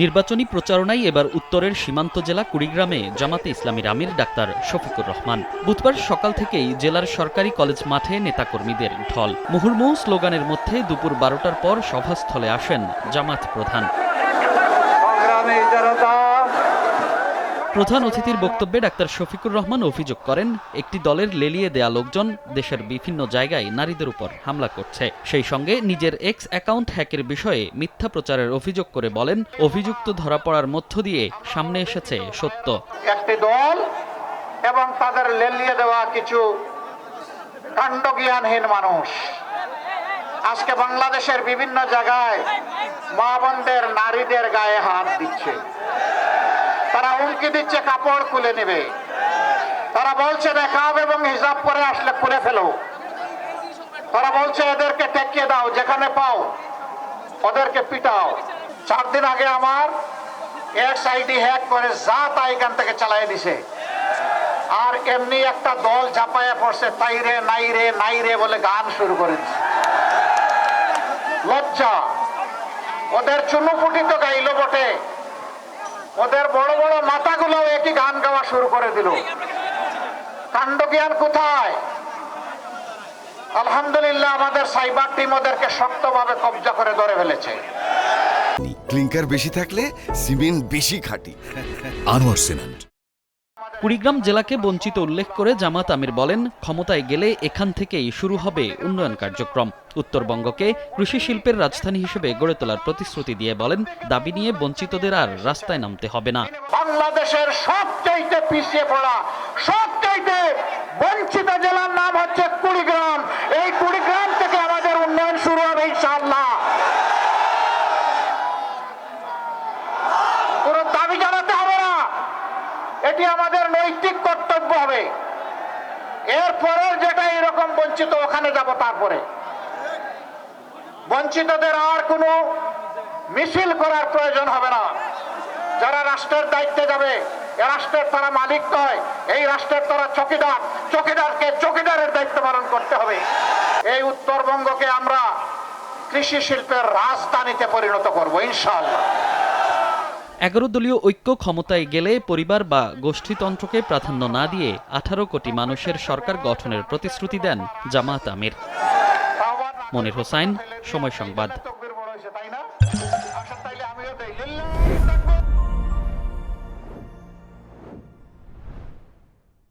নির্বাচনী প্রচারণায় এবার উত্তরের সীমান্ত জেলা কুড়িগ্রামে জামাতে ইসলামীর আমির ডাক্তার শফিকুর রহমান। বুধবার সকাল থেকেই জেলার সরকারি কলেজ মাঠে নেতাকর্মীদের ঢল। মুহুর্মুহু স্লোগানের মধ্যে দুপুর 12টার পর সভাস্থলে আসেন জামাত প্রধান। প্রধান অতিথির বক্তব্যে ডাক্তার শফিকুর রহমান অভিযোগ করেন, একটি দলের লেলিয়ে দেয়া লোকজন দেশের বিভিন্ন জায়গায় নারীদের উপর হামলা করছে। সেই সঙ্গে নিজের এক্স অ্যাকাউন্ট হ্যাকের বিষয়ে মিথ্যা প্রচারের অভিযোগ করে বলেন, অভিযুক্ত ধরা পড়ার মধ্য দিয়ে সামনে এসেছে সত্য। একটি দল এবং তাদের লেলিয়ে দেওয়া কিছু কাণ্ডজ্ঞানহীন মানুষ আজকে বাংলাদেশের বিভিন্ন জায়গায় মা বোনদের নারীদের গায়ে হাত দিচ্ছে। তারা হুমকি দিচ্ছে কাপড় খুলে নেবে। তারা বলছে নেকাব এবং হিজাব করে আসলে খুলে ফেলো। তারা বলছে এদেরকে টেকিয়ে দাও, যেখানে পাও ওদেরকে পিটাও। 4 দিন আগে আমার এক্স আইডি হ্যাক করে যা তা এখান থেকে চালাই দিছে। আর এমনি একটা দল ঝাঁপাইয়া পড়ছে, তাই রে নাই রে নাই রে বলে গান শুরু করে দিচ্ছে। লজ্জা! ওদের চুনুপুটি তো গাইল বটে, ওদের বড় বড় মাথাগুলো একই গান গাওয়া শুরু করে দিল। কাণ্ডজ্ঞান কোথায়? আলহামদুলিল্লাহ আমাদের সাইবার টিম ওদেরকে শক্তভাবে কবজা করে ধরে ফেলেছে। ক্লিংকার বেশি থাকলে সিমেন্ট বেশি খাঁটি। আনোয়ার সিমেন্ট। কুড়িগ্রাম জেলাকে বঞ্চিত উল্লেখ করে জামাত আমির বলেন, ক্ষমতায় গেলে এখান থেকেই শুরু হবে উন্নয়ন কার্যক্রম। উত্তরবঙ্গকে কৃষি শিল্পের রাজধানী হিসেবে গড়ে তোলার প্রতিশ্রুতি দিয়ে বলেন, দাবি নিয়ে বঞ্চিতদের আর রাস্তায় নামতে হবে না। বাংলাদেশের সবচাইতে পিছিয়ে পড়া, সবচাইতে বঞ্চিত জেলার নাম হচ্ছে কুড়িগ্রাম। এই কুড়িগ্রাম থেকে আমাদের উন্নয়ন শুরু হবে ইনশাআল্লাহ। কোন দাবি জানাতে হবে না, এটি আমাদের নৈতিক কর্তব্য হবে। এরপরে যেটা এরকম বঞ্চিত ওখানে যাব, তারপরে বঞ্চিতদের আর কোনো মিছিল করার প্রয়োজন হবে না। যারা রাষ্ট্রের দায়িত্বে যাবে, এ রাষ্ট্রের তারা মালিক নয়, এই রাষ্ট্রের তারা চকিদার। চকিদারকে চকিদারের দায়িত্ব পালন করতে হবে। এই উত্তরবঙ্গকে আমরা কৃষি শিল্পের রাজধানীতে পরিণত করব ইনশাআল্লাহ। 11 দলীয় ঐক্য ক্ষমতায় গেলে পরিবার বা গোষ্ঠীতন্ত্রকে প্রাধান্য না দিয়ে 18 কোটি মানুষের সরকার গঠনের প্রতিশ্রুতি দেন জামাত আমির। মনির হোসাইন, সময় সংবাদ।